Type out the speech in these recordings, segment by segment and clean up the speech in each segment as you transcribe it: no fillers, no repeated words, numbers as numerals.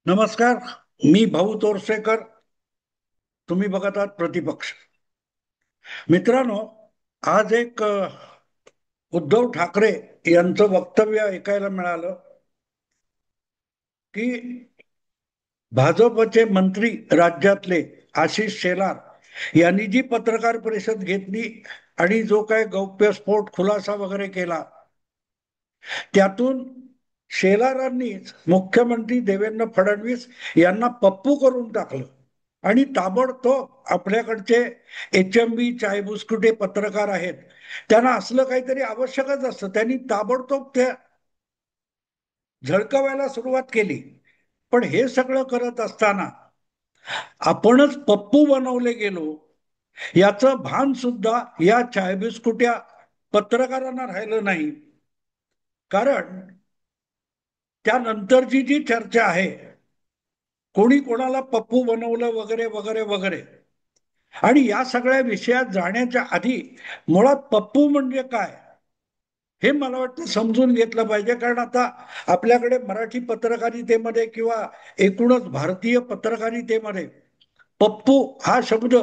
नमस्कार. मी भाऊ तोरसेकर. तुम्ही बघत आहात प्रतिपक्ष. मित्रांनो, आज एक उद्धव ठाकरे यांचं वक्तव्य ऐकायला मिळालं की भाजपचे मंत्री राज्यातले आशिष शेलार यांनी जी पत्रकार परिषद घेतली आणि जो काय गौप्यस्फोट खुलासा वगैरे केला, त्यातून शेलारांनीच मुख्यमंत्री देवेंद्र फडणवीस यांना पप्पू करून टाकलं आणि ताबडतोब आपल्याकडचे HMB चाय बिस्कुटे पत्रकार आहेत, त्यांना असलं काहीतरी आवश्यकच असतं, त्यांनी ताबडतोब त्या झळकवायला सुरुवात केली. पण हे सगळं करत असताना आपणच पप्पू बनवले गेलो याचं भान सुद्धा या चाय बिस्कुट्या पत्रकारांना राहिलं नाही. कारण त्यानंतरची जी चर्चा आहे, कोणी कोणाला पप्पू बनवलं वगैरे वगैरे वगैरे, आणि या सगळ्या विषयात जाण्याच्या आधी मुळात पप्पू म्हणजे काय हे मला वाटतं समजून घेतलं पाहिजे. कारण आता आपल्याकडे मराठी पत्रकारितेमध्ये किंवा एकूणच भारतीय पत्रकारितेमध्ये पप्पू हा शब्द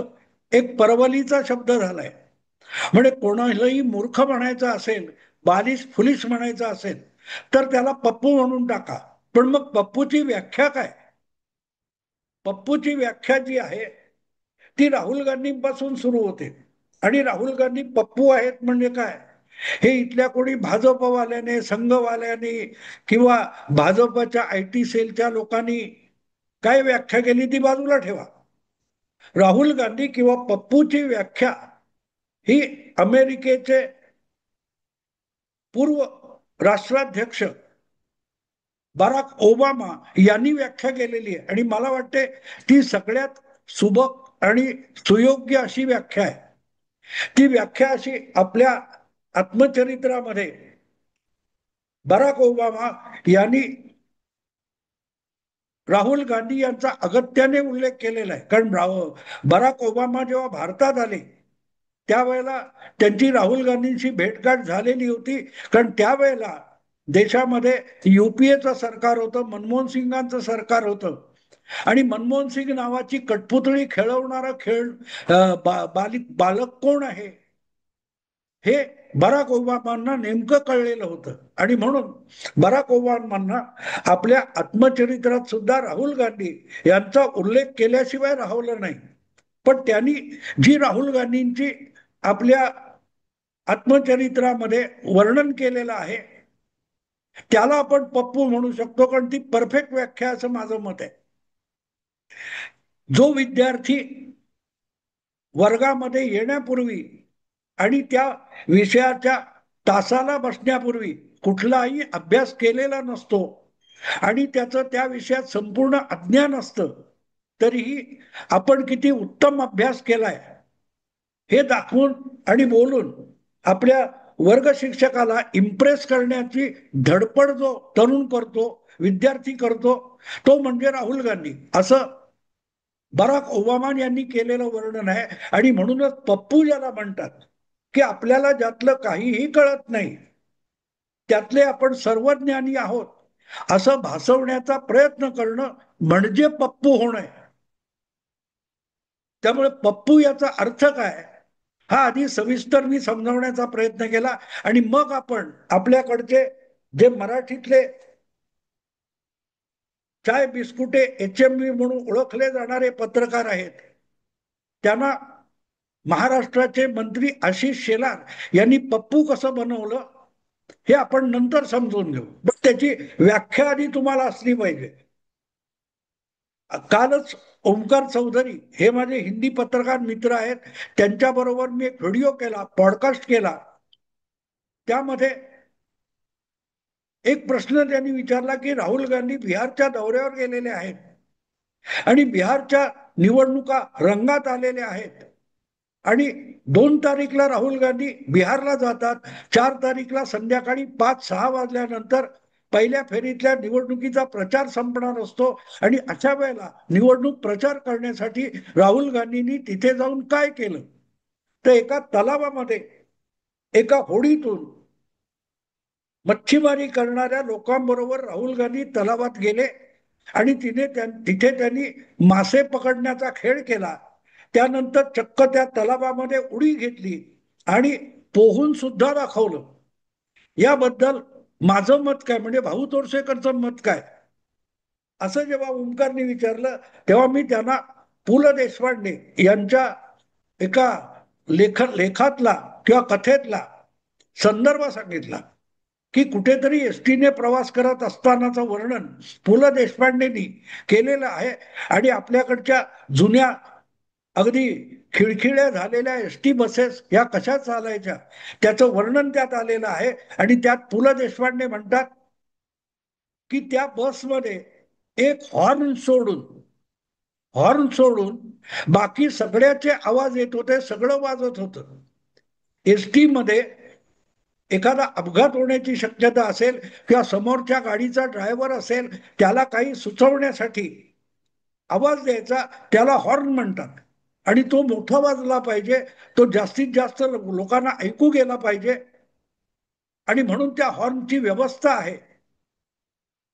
एक परवलीचा शब्द झालाय. म्हणजे कोणालाही मूर्ख म्हणायचं असेल, बालिश फुलिश म्हणायचं असेल तर त्याला पप्पू म्हणून टाका. पण मग पप्पूची व्याख्या काय? पप्पूची व्याख्या जी आहे ती राहुल गांधींपासून सुरू होते. आणि राहुल गांधी पप्पू आहेत म्हणजे काय, हे इथल्या कोणी भाजपवाल्याने, संघवाल्याने किंवा भाजपच्या IT सेलच्या लोकांनी काय व्याख्या केली ती बाजूला ठेवा. राहुल गांधी किंवा पप्पूची व्याख्या ही अमेरिकेचे पूर्व राष्ट्राध्यक्ष बराक ओबामा यांनी व्याख्या केलेली आहे. आणि मला वाटते ती सगळ्यात सुबक आणि सुयोग्य अशी व्याख्या आहे. ती व्याख्या अशी आपल्या आत्मचरित्रामध्ये बराक ओबामा यांनी राहुल गांधी यांचा अगत्याने उल्लेख केलेला आहे. कारण बराक ओबामा जेव्हा भारतात आले त्यावेळेला त्यांची राहुल गांधींशी भेटगाठ झालेली होती. कारण त्यावेळेला देशामध्ये UPAचं सरकार होतं, मनमोहन सिंगांचं सरकार होतं. आणि मनमोहन सिंग नावाची कठपुतळी खेळवणारा बालक कोण आहे हे बराक ओबामांना नेमकं कळलेलं होतं. आणि म्हणून बराक ओबामांना आपल्या आत्मचरित्रात सुद्धा राहुल गांधी यांचा उल्लेख केल्याशिवाय राहवलं नाही. पण त्यांनी जी राहुल गांधींची आपल्या आत्मचरित्रामध्ये वर्णन केलेलं आहे त्याला आपण पप्पू म्हणू शकतो. कारण ती परफेक्ट व्याख्या असं माझं मत आहे. जो विद्यार्थी वर्गामध्ये येण्यापूर्वी आणि त्या विषयाच्या तासाला बसण्यापूर्वी कुठलाही अभ्यास केलेला नसतो आणि त्याचं त्या विषयात संपूर्ण अज्ञान असतं, तरीही आपण किती उत्तम अभ्यास केलाय हे दाखवून आणि बोलून आपल्या वर्ग शिक्षकाला इम्प्रेस करण्याची धडपड जो तरुण करतो, विद्यार्थी करतो, तो म्हणजे राहुल गांधी असं बराक ओबामा यांनी केलेलं वर्णन आहे. आणि म्हणूनच पप्पू ज्याला म्हणतात की आपल्याला ज्यातलं काहीही कळत नाही त्यातले आपण सर्वज्ञानी आहोत असं भासवण्याचा प्रयत्न करणं म्हणजे पप्पू होणं. त्यामुळे पप्पू याचा अर्थ काय हा आधी सविस्तर मी समजावण्याचा प्रयत्न केला. आणि मग आपण आपल्याकडचे जे मराठीतले चाय बिस्कुटे HMB म्हणून ओळखले जाणारे पत्रकार आहेत त्यांना महाराष्ट्राचे मंत्री आशिष शेलार यांनी पप्पू कसं बनवलं हे आपण नंतर समजून घेऊ. पण त्याची व्याख्या आधी तुम्हाला असली पाहिजे. कालच ओमकार चौधरी हे माझे हिंदी पत्रकार मित्र आहेत, त्यांच्याबरोबर मी एक व्हिडिओ केला, पॉडकास्ट केला. त्यामध्ये एक प्रश्न त्यांनी विचारला की राहुल गांधी बिहारच्या दौऱ्यावर गेलेले आहेत आणि बिहारच्या निवडणुका रंगात आलेल्या आहेत आणि 2 तारीखला राहुल गांधी बिहारला जातात, 4 तारीखला संध्याकाळी 5-6 वाजल्यानंतर पहिल्या फेरीतल्या निवडणुकीचा प्रचार संपणार असतो. आणि अशा वेळेला निवडणूक प्रचार करण्यासाठी राहुल गांधींनी तिथे जाऊन काय केलं तर एका तलावामध्ये एका होडीतून मच्छीमारी करणाऱ्या लोकांबरोबर राहुल गांधी तलावात गेले आणि तिथे त्यांनी मासे पकडण्याचा खेळ केला. त्यानंतर चक्क त्या तलावामध्ये उडी घेतली आणि पोहून सुद्धा दाखवलं. याबद्दल माझं मत काय, म्हणजे भाऊ तोरसेकरचं मत काय, असं जेव्हा ओंकारने विचारलं तेव्हा मी त्यांना पु ल देशपांडे यांच्या एका लेखातला किंवा कथेतला संदर्भ सांगितला की कुठेतरी एसटीने प्रवास करत असतानाचं वर्णन पु ल देशपांडेंनी केलेलं आहे. आणि आपल्याकडच्या जुन्या अगदी खिळखिळ्या झालेल्या एसटी बसेस या कशा चालायच्या त्याचं वर्णन त्यात आलेलं आहे. आणि त्यात पु ल देशपांडे म्हणतात की त्या बसमध्ये एक हॉर्न सोडून बाकी सगळ्याचे आवाज येत होते, सगळं वाजत होतं. एसटी मध्ये एखादा अपघात होण्याची शक्यता असेल किंवा समोरच्या गाडीचा ड्रायव्हर असेल, त्याला काही सुचवण्यासाठी आवाज द्यायचा, त्याला हॉर्न म्हणतात. आणि तो मोठा वाजला पाहिजे, तो जास्तीत जास्त लोकांना ऐकू गेला पाहिजे, आणि म्हणून त्या हॉर्नची व्यवस्था आहे.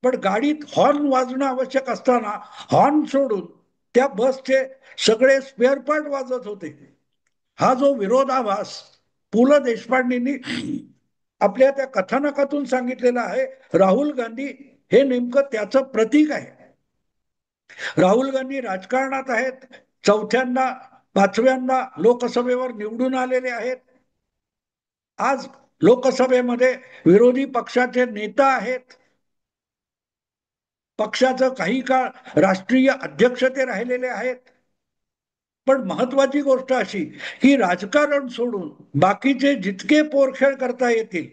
पण गाडीत हॉर्न वाजणं आवश्यक असताना हॉर्न सोडून त्या बसचे सगळे स्पेअर पार्ट वाजत होते. हा जो विरोधाभास पु ल देशपांडेंनी आपल्या त्या कथानकातून सांगितलेला आहे, राहुल गांधी हे नेमकं त्याचं प्रतीक आहे. राहुल गांधी राजकारणात आहेत, चौथ्यांदा पाचव्यांदा लोकसभेवर निवडून आलेले आहेत. आज लोकसभेमध्ये विरोधी पक्षाचे नेता आहेत, पक्षाचं काही काळ राष्ट्रीय अध्यक्ष ते राहिलेले आहेत. पण महत्वाची गोष्ट अशी की राजकारण सोडून बाकीचे जितके पोरखेळ करता येतील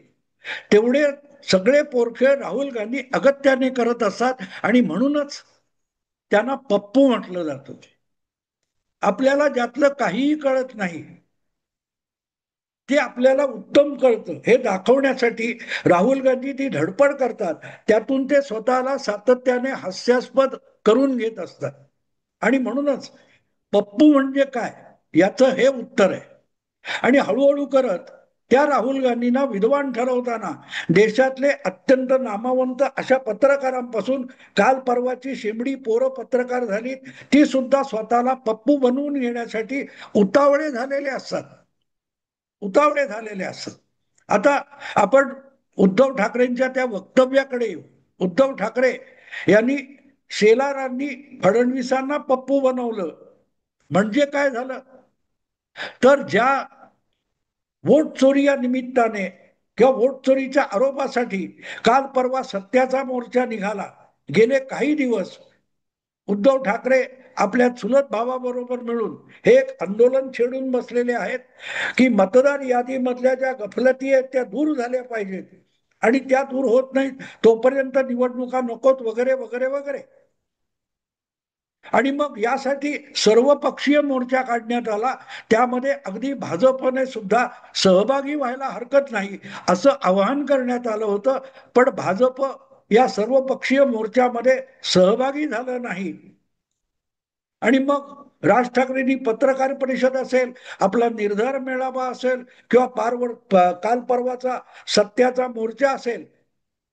तेवढे सगळे पोरखेळ राहुल गांधी अगत्याने करत असतात. आणि म्हणूनच त्यांना पप्पू म्हटलं जातं. आपल्याला ज्यातलं काहीही कळत नाही ते आपल्याला उत्तम कळतं हे दाखवण्यासाठी राहुल गांधी ती धडपड करतात. त्यातून ते स्वतःला सातत्याने हास्यास्पद करून घेत असतात. आणि म्हणूनच पप्पू म्हणजे काय याचं हे उत्तर आहे. आणि हळूहळू करत त्या राहुल गांधींना विद्वान ठरवताना देशातले अत्यंत नामवंत अशा पत्रकारांपासून काल परवाची शेंबडी पोरं पत्रकार झाली, ती सुद्धा स्वतःला पप्पू बनवून घेण्यासाठी उतावळे झालेले असतात. आता आपण उद्धव ठाकरेंच्या त्या वक्तव्याकडे येऊ. उद्धव ठाकरे यांनी शेलारांनी फडणवीसांना पप्पू बनवलं म्हणजे काय झालं, तर ज्या वोट चोरी या निमित्ताने किंवा वोट चोरीच्या आरोपासाठी काल परवा सत्याचा मोर्चा निघाला, गेले काही दिवस उद्धव ठाकरे आपल्या चुलत भावाबरोबर मिळून हे एक आंदोलन छेडून बसलेले आहेत की मतदार यादीमधल्या ज्या गफलती आहेत त्या दूर झाल्या पाहिजेत, आणि त्या दूर होत नाहीत तोपर्यंत निवडणुका नकोत वगैरे वगैरे वगैरे. आणि मग यासाठी सर्वपक्षीय मोर्चा काढण्यात आला. त्यामध्ये अगदी भाजपने सुद्धा सहभागी व्हायला हरकत नाही असं आवाहन करण्यात आलं होतं. पण भाजप या सर्वपक्षीय मोर्चामध्ये सहभागी झालं नाही. आणि मग राज ठाकरेंनी पत्रकार परिषद असेल, आपला निर्धार मेळावा असेल किंवा काल परवाचा सत्याचा मोर्चा असेल,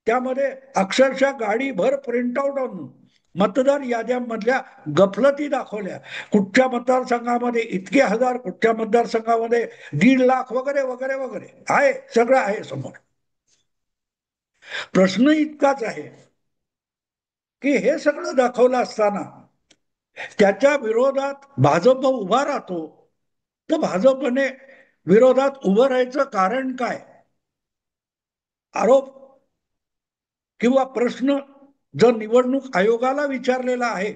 त्यामध्ये अक्षरशः गाडीभर प्रिंटआउट आणून मतदार याद्यांमधल्या गफलती दाखवल्या. कुठच्या मतदारसंघामध्ये इतके हजार, कुठच्या मतदारसंघामध्ये 1.5 लाख वगैरे वगैरे वगैरे आहे, सगळं आहे समोर. प्रश्न इतकाच आहे की हे सगळं दाखवलं असताना त्याच्या विरोधात भाजप उभा राहतो, तर भाजपने विरोधात उभं राहायचं कारण काय? आरोप किंवा प्रश्न जर निवडणूक आयोगाला विचारलेला आहे,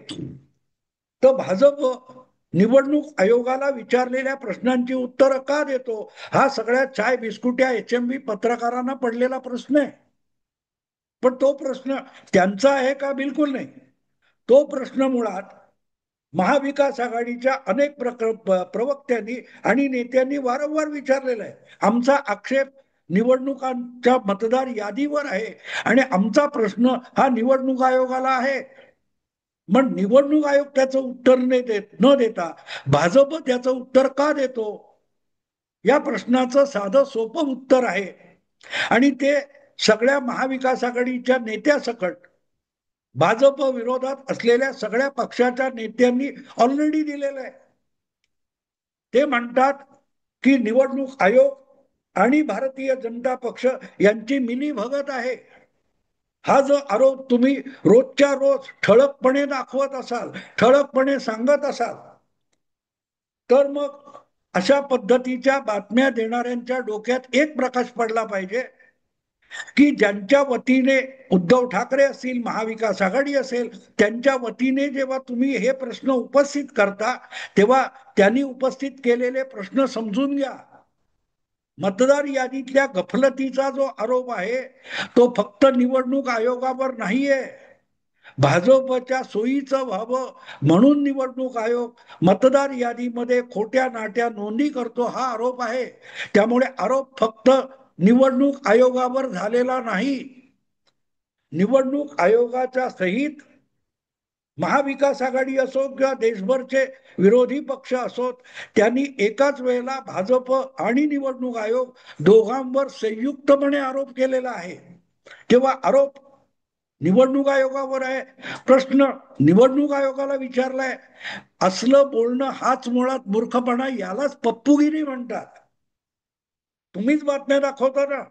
तर भाजप निवडणूक आयोगाला विचारलेल्या प्रश्नांची उत्तरं का देतो, हा सगळ्या चाय बिस्कुट्या HMB पत्रकारांना पडलेला प्रश्न आहे. पण तो प्रश्न त्यांचा आहे का? बिलकुल नाही. तो प्रश्न मुळात महाविकास आघाडीच्या अनेक प्रवक्त्यांनी आणि नेत्यांनी वारंवार विचारलेला आहे. आमचा आक्षेप निवडणुकांच्या मतदार यादीवर आहे आणि आमचा प्रश्न हा निवडणूक आयोगाला आहे. मग निवडणूक आयोग त्याचं उत्तर न देता भाजप त्याचं उत्तर का देतो, या प्रश्नाचं साधं सोपं उत्तर आहे. आणि ते सगळ्या महाविकास आघाडीच्या नेत्यासकट भाजप विरोधात असलेल्या सगळ्या पक्षाच्या नेत्यांनी ऑलरेडी दिलेलं आहे. ते म्हणतात की निवडणूक आयोग आणि भारतीय जनता पक्ष यांची मिलीभगत आहे. हा जो आरोप तुम्ही रोजच्या रोज ठळकपणे दाखवत असाल, ठळकपणे सांगत असाल, तर मग अशा पद्धतीच्या बातम्या देणाऱ्यांच्या डोक्यात एक प्रकाश पडला पाहिजे की ज्यांच्या वतीने उद्धव ठाकरे असतील, महाविकास आघाडी असेल, त्यांच्या वतीने जेव्हा तुम्ही हे प्रश्न उपस्थित करता तेव्हा त्यांनी उपस्थित केलेले प्रश्न समजून घ्या. मतदार यादीतल्या गफलतीचा जो आरोप आहे तो फक्त निवडणूक आयोगावर नाहीये. भाजपच्या सोयीचं व्हावं म्हणून निवडणूक आयोग मतदार यादीमध्ये खोट्या नाट्या नोंदी करतो हा आरोप आहे. त्यामुळे आरोप फक्त निवडणूक आयोगावर झालेला नाही. निवडणूक आयोगाच्या सहित महाविकास आघाडी असो किंवा देशभरचे विरोधी पक्ष असोत, त्यांनी एकाच वेळेला भाजप आणि निवडणूक आयोग दोघांवर संयुक्तपणे आरोप केलेला आहे. तेव्हा आरोप निवडणूक आयोगावर आहे. प्रश्न निवडणूक आयोगाला विचारलाय. असलं बोलणं हाच मुळात मूर्खपणा, यालाच पप्पूगिरी म्हणतात. तुम्हीच बातम्या दाखवता ना,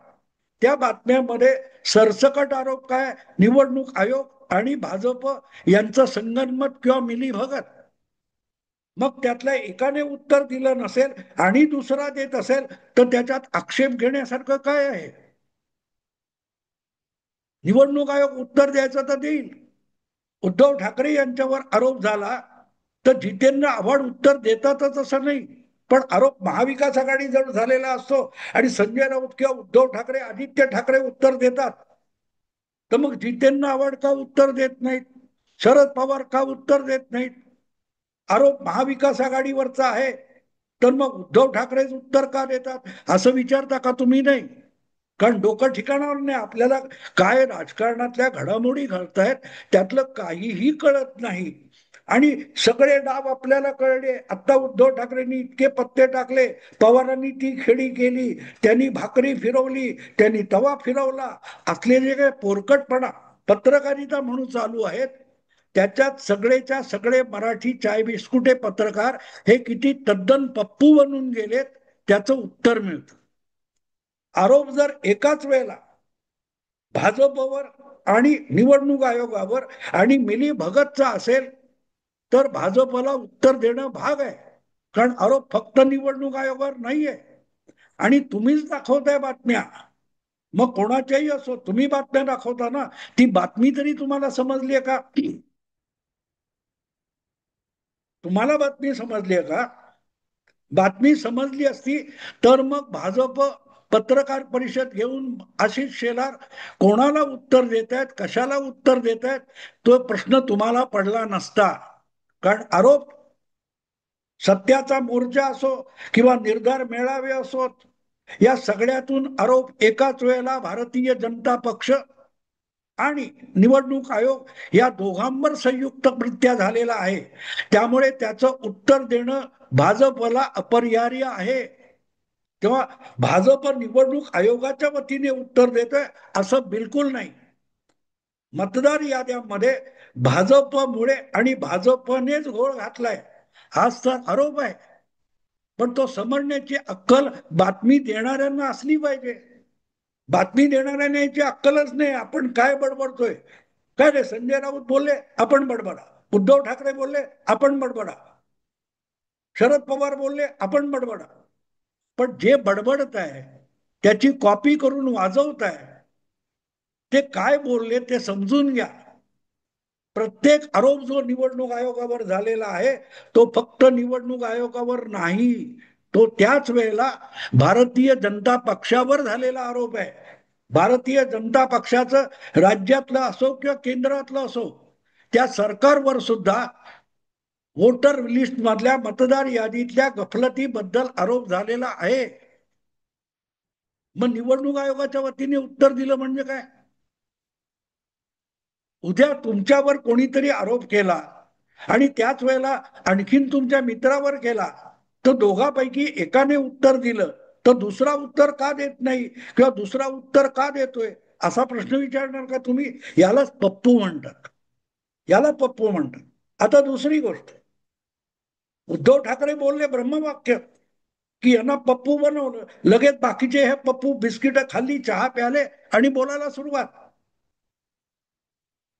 त्या बातम्यामध्ये सरसकट आरोप काय, निवडणूक आयोग आणि भाजप यांचं संगनमत किंवा मिलीभगत. मग त्यातल्या एकाने उत्तर दिलं नसेल आणि दुसरा देत असेल तर त्याच्यात आक्षेप घेण्यासारखं काय आहे. निवडणूक आयोग उत्तर द्यायचं तर देईल. उद्धव ठाकरे यांच्यावर आरोप झाला तर जितेंद्र आव्हाड उत्तर देतातच असं नाही, पण आरोप महाविकास आघाडी जर झालेला असतो आणि संजय राऊत किंवा उद्धव ठाकरे, आदित्य ठाकरे उत्तर देतात, तर मग जितेंद्र आव्हाड का उत्तर देत नाहीत, शरद पवार का उत्तर देत नाहीत. आरोप महाविकास आघाडीवरचा आहे तर मग उद्धव ठाकरेच उत्तर का देतात असं विचारता का तुम्ही? नाही. कारण डोकं ठिकाणावर नाही. आपल्याला काय राजकारणातल्या घडामोडी घडतायत त्यातलं काहीही कळत नाही आणि सगळे डाव आपल्याला कळले. आता उद्धव ठाकरेंनी इतके पत्ते टाकले, पवारांनी ती खेळी केली, त्यांनी भाकरी फिरवली, त्यांनी तवा फिरवला, असले जे काही पोरकटपणा पत्रकारिता म्हणून चालू आहेत, त्याच्यात सगळेच्या सगळे मराठी चाय बिस्कुटे पत्रकार हे किती तद्दन पप्पू बनून गेलेत त्याचं उत्तर मिळतं. आरोप जर एकाच वेळेला भाजपवर आणि निवडणूक आयोगावर आणि मिली भगतचा असेल तर भाजपला उत्तर देणं भाग आहे. कारण आरोप फक्त निवडणूक आयोगावर नाहीये आणि तुम्हीच दाखवताय बातम्या. मग कोणाच्याही असो, तुम्ही बातम्या दाखवता ना, ती बातमी तरी तुम्हाला समजली आहे का? तुम्हाला बातमी समजली आहे का? बातमी समजली असती तर मग भाजप पत्रकार परिषद घेऊन आशिष शेलार कोणाला उत्तर देत आहेत, कशाला उत्तर देत आहेत, तो प्रश्न तुम्हाला पडला नसता. कारण आरोप सत्याचा मोर्चा असो किंवा निर्धार मेळावे असोत, या सगळ्यातून आरोप एकाच वेळेला भारतीय जनता पक्ष आणि निवडणूक आयोग या दोघांवर संयुक्तरित्या झालेला आहे. त्यामुळे त्याचं उत्तर देणं भाजपला अपरिहार्य आहे. तेव्हा भाजप निवडणूक आयोगाच्या वतीने उत्तर देतोय असं बिलकुल नाही. मतदार याद्यांमध्ये भाजपमुळे आणि भाजपनेच घोळ घातलाय हाच तर आरोप आहे. पण तो समजण्याची अक्कल बातमी देणाऱ्यांना असली पाहिजे. बातमी देणाऱ्यांना याची अक्कलच नाही. आपण काय बडबडतोय, काय रे संजय राऊत बोलले आपण बडबडा, उद्धव ठाकरे बोलले आपण बडबडा, शरद पवार बोलले आपण बडबडा. पण जे बडबडत आहे त्याची कॉपी करून वाजवत आहे ते काय बोलले ते समजून घ्या. प्रत्येक आरोप जो निवडणूक आयोगावर झालेला आहे तो फक्त निवडणूक आयोगावर नाही, तो त्याच वेळेला भारतीय जनता पक्षावर झालेला आरोप आहे. भारतीय जनता पक्षाचं राज्यातलं असो किंवा केंद्रातलं असो, त्या सरकारवर सुद्धा वोटर लिस्ट मधल्या मतदार यादीतल्या गफलतीबद्दल आरोप झालेला आहे. मग निवडणूक आयोगाच्या वतीने उत्तर दिलं म्हणजे काय? उद्या तुमच्यावर कोणीतरी आरोप केला आणि त्याच वेळेला आणखीन तुमच्या मित्रावर केला, तर दोघांपैकी एकाने उत्तर दिलं तर दुसरा उत्तर का देत नाही किंवा दुसरा उत्तर का देतोय असा प्रश्न विचारणार का तुम्ही? यालाच पप्पू म्हणतात. याला पप्पू म्हणतात. आता दुसरी गोष्ट, उद्धव ठाकरे बोलले ब्रह्मवाक्य की यांना पप्पू बनवलं, लगेच बाकीचे हे पप्पू बिस्किट खाल्ली, चहा प्याले आणि बोलायला सुरुवात.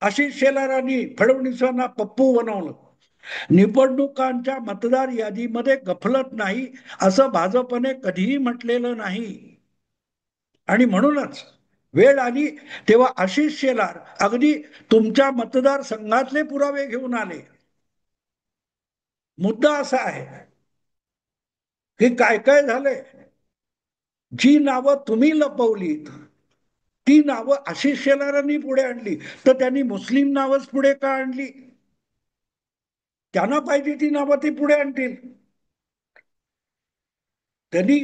आशिष शेलारांनी फडणवीसांना पप्पू बनवलं. निवडणुकांच्या मतदार यादीमध्ये गफलत नाही असं भाजपने कधीही म्हटलेलं नाही. आणि म्हणूनच वेळ आली तेव्हा आशिष शेलार अगदी तुमच्या मतदारसंघातले पुरावे घेऊन आले. मुद्दा असा आहे की काय काय झालंय, जी नावं तुम्ही लपवलीत ती नावं आशिष शेलारांनी पुढे आणली, तर त्यांनी मुस्लिम नावच पुढे का आणली? त्यांना पाहिजे ती नावं ती पुढे आणतील. त्यांनी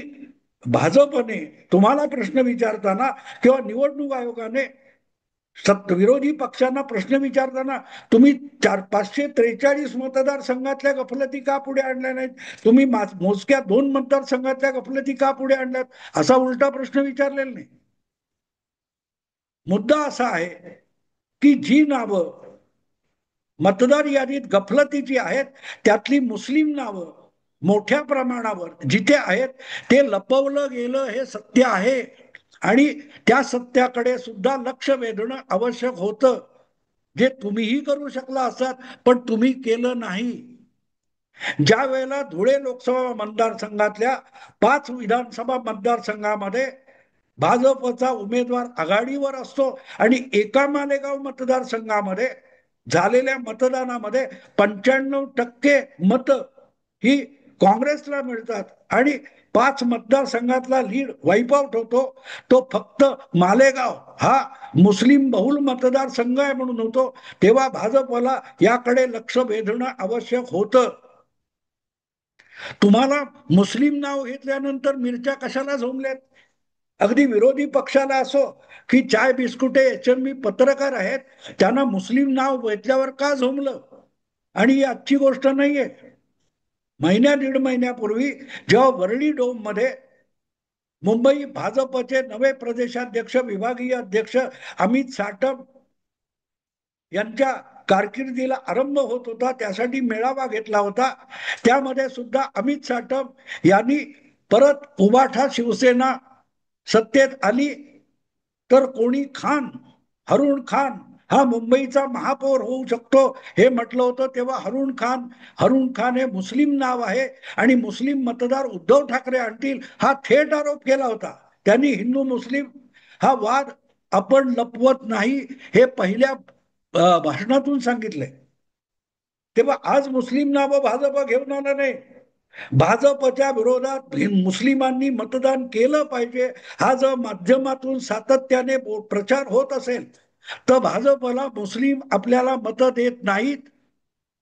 भाजपने तुम्हाला प्रश्न विचारताना किंवा निवडणूक आयोगाने विरोधी पक्षांना प्रश्न विचारताना तुम्ही 543 मतदारसंघातल्या गफलती का पुढे आणल्या नाहीत, तुम्ही मोजक्या 2 मतदारसंघातल्या गफलती का पुढे आणल्यात, असा उलटा प्रश्न विचारलेला नाही. मुद्दा असा आहे की जी नावं मतदार यादीत गफलतीची आहेत त्यातली मुस्लिम नावं मोठ्या प्रमाणावर जिथे आहेत ते लपवलं गेलं हे सत्य आहे. आणि त्या सत्याकडे सुद्धा लक्ष वेधणं आवश्यक होतं, जे तुम्हीही करू शकला असतात पण तुम्ही केलं नाही. ज्या वेळेला धुळे लोकसभा मतदारसंघातल्या 5 विधानसभा मतदारसंघामध्ये भाजपचा उमेदवार आघाडीवर असतो आणि एका मालेगाव मतदारसंघामध्ये झालेल्या मतदानामध्ये 95% मत ही काँग्रेसला मिळतात आणि 5 मतदारसंघातला लीड वाईप आउट होतो, तो फक्त मालेगाव हा मुस्लिम बहुल मतदारसंघ आहे म्हणून होतो. तेव्हा भाजपला याकडे लक्ष वेधणं आवश्यक होतं. तुम्हाला मुस्लिम नाव घेतल्यानंतर मिरच्या कशाला झोंबल्यात? अगदी विरोधी पक्षाला असो की चाय बिस्कुटे HMB पत्रकार आहेत, त्यांना मुस्लिम नाव घेतल्यावर का झोंबलं? आणि ही आजची गोष्ट नाहीये. दीड महिन्यापूर्वी जेव्हा वरळी डोम मध्ये मुंबई भाजपचे नवे प्रदेशाध्यक्ष विभागीय अध्यक्ष अमित साटम यांच्या कारकिर्दीला आरंभ होत होता, त्यासाठी मेळावा घेतला होता. त्यामध्ये सुद्धा अमित साटम यांनी परत उबाठा शिवसेना सत्तेत आली तर कोणी खान, हरुण खान हा मुंबईचा महापौर होऊ शकतो हे म्हटलं होतं. तेव्हा हरुण खान हे मुस्लिम नाव आहे आणि मुस्लिम मतदार उद्धव ठाकरे आणतील हा थेट आरोप केला होता. त्यांनी हिंदू मुस्लिम हा वाद आपण लपवत नाही हे पहिल्या भाषणातून सांगितलंय. तेव्हा आज मुस्लिम नावं भाजप घेऊन आलं नाही. भाजपच्या विरोधात मुस्लिमांनी मतदान केलं पाहिजे हा जर माध्यमातून सातत्याने प्रचार होत असेल तर भाजपला मुस्लिम आपल्याला मतं देत नाहीत,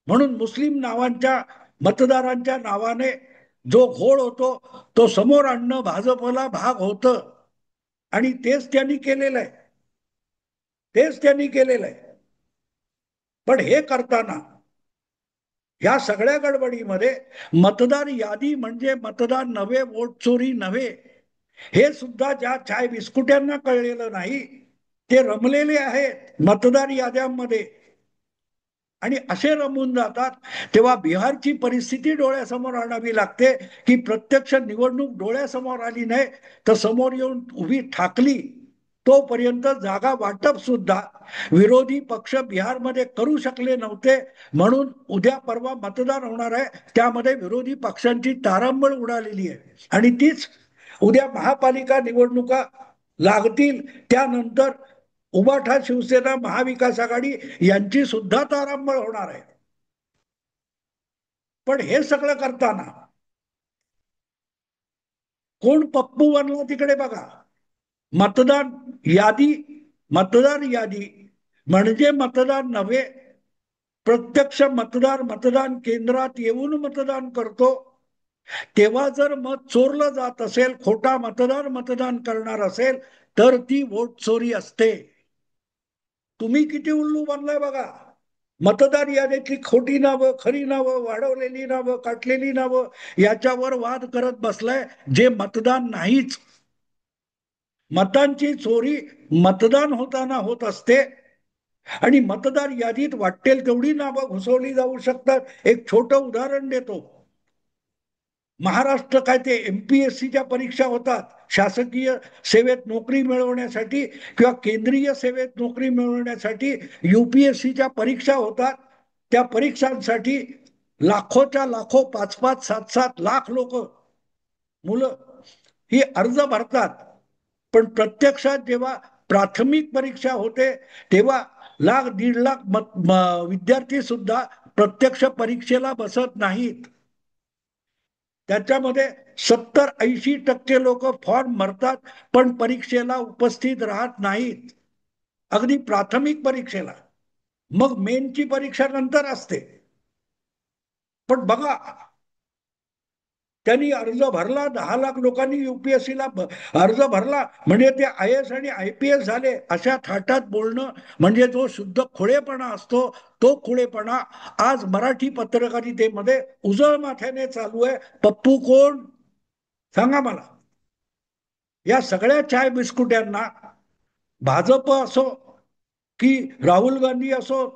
म्हणून मुस्लिम नावांच्या मतदारांच्या नावाने जो घोळ होतो तो समोर आणणं भाजपला भाग होतं. आणि तेच त्यांनी केलेलं आहे, पण हे करताना या सगळ्या गडबडीमध्ये मतदार यादी म्हणजे मतदार नव्हे, वोट चोरी नव्हे, हे सुद्धा ज्या चाय बिस्कुट्यांना कळलेलं नाही ते रमलेले आहेत मतदार याद्यांमध्ये आणि असे रमून जातात. तेव्हा बिहारची परिस्थिती डोळ्यासमोर आणावी लागते की प्रत्यक्ष निवडणूक डोळ्यासमोर आली नाही तर समोर येऊन उभी ठाकली. तोपर्यंत जागा वाटप सुद्धा विरोधी पक्ष बिहारमध्ये करू शकले नव्हते, म्हणून उद्या परवा मतदान होणार आहे त्यामध्ये विरोधी पक्षांची तारंबळ उडालेली आहे. आणि तीच उद्या महापालिका निवडणुका लागतील त्यानंतर उबाठा शिवसेना महाविकास आघाडी यांची सुद्धा तारांबळ होणार आहे. पण हे सगळं करताना कोण पप्पू बनला तिकडे बघा. मतदान यादी, मतदार यादी म्हणजे मतदान नव्हे, प्रत्यक्ष मतदार मतदान केंद्रात येऊन मतदान करतो. तेव्हा जर मत चोरलं जात असेल, खोटा मतदार मतदान करणार असेल तर ती वोट चोरी असते. तुम्ही किती उल्लू बनलाय बघा. मतदार यादीतली खोटी नावं, खरी नावं, वाढवलेली नावं, काटलेली नावं याच्यावर वाद करत बसलाय, जे मतदान नाहीच. मतांची चोरी मतदान होताना होत असते आणि मतदार यादीत वाटेल तेवढी नावं घुसवली जाऊ शकतात. एक छोटं उदाहरण देतो. महाराष्ट्र काय ते एमपीएससीच्या परीक्षा होतात शासकीय सेवेत नोकरी मिळवण्यासाठी किंवा केंद्रीय सेवेत नोकरी मिळवण्यासाठी युपीएससीच्या परीक्षा होतात. त्या परीक्षांसाठी लाखोच्या लाखो 5-5, 7-7 लाख लोक, मुलं ही अर्ज भरतात. पण प्रत्यक्षात जेव्हा प्राथमिक परीक्षा होते तेव्हा 1,00,000 1,50,000 विद्यार्थी सुद्धा प्रत्यक्ष परीक्षेला बसत नाहीत. त्याच्यामध्ये 70-80% लोक फॉर्म भरतात पण परीक्षेला उपस्थित राहत नाहीत, अगदी प्राथमिक परीक्षेला. मग मेनची परीक्षा नंतर असते. पण बघा, त्यांनी अर्ज भरला, 10 लाख लोकांनी युपीएससीला अर्ज भरला म्हणजे ते आय एस आणि IPS झाले अशा थाटात बोलणं म्हणजे जो शुद्ध खुळेपणा असतो तो खुळेपणा आज मराठी पत्रकारितेमध्ये उजळ माथ्याने चालू आहे. पप्पू कोण सांगा मला. या सगळ्या चाय बिस्कुट्यांना भाजप असो की राहुल गांधी असो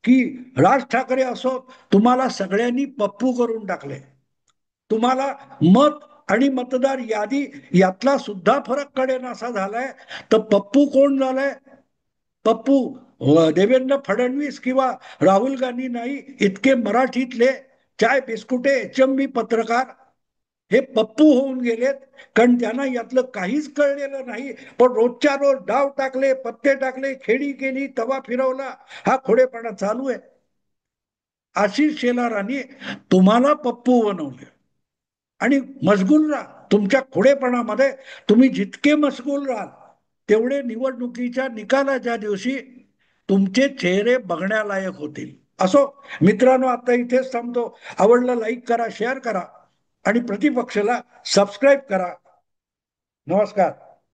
की राज ठाकरे असो, तुम्हाला सगळ्यांनी पप्पू करून टाकले. तुम्हाला मत आणि मतदार यादी यातला सुद्धा फरक कळेन असा झालाय. तर पप्पू कोण झालाय? पप्पू देवेंद्र फडणवीस किंवा राहुल गांधी नाही, इतके मराठीतले चाय बिस्कुटे HMB पत्रकार हे पप्पू होऊन गेलेत. कारण त्यांना यातलं काहीच कळलेलं नाही. पण रोजच्या रोज डाव टाकले, पत्ते टाकले, खेळी केली, तवा फिरवला, हा खोडेपणा चालू आहे. आशिष शेलारांनी तुम्हाला पप्पू बनवले आणि मशगूल राहा तुमच्या खोडेपणामध्ये. तुम्ही जितके मशगूल राहाल तेवढे निवडणुकीच्या निकालाच्या दिवशी तुमचे चेहरे बघण्यालायक होतील. असो मित्रांनो, आता इथेच थांबतो. आवडलं लाईक करा, शेअर करा आणि प्रतिपक्षाला सबस्क्राईब करा. नमस्कार.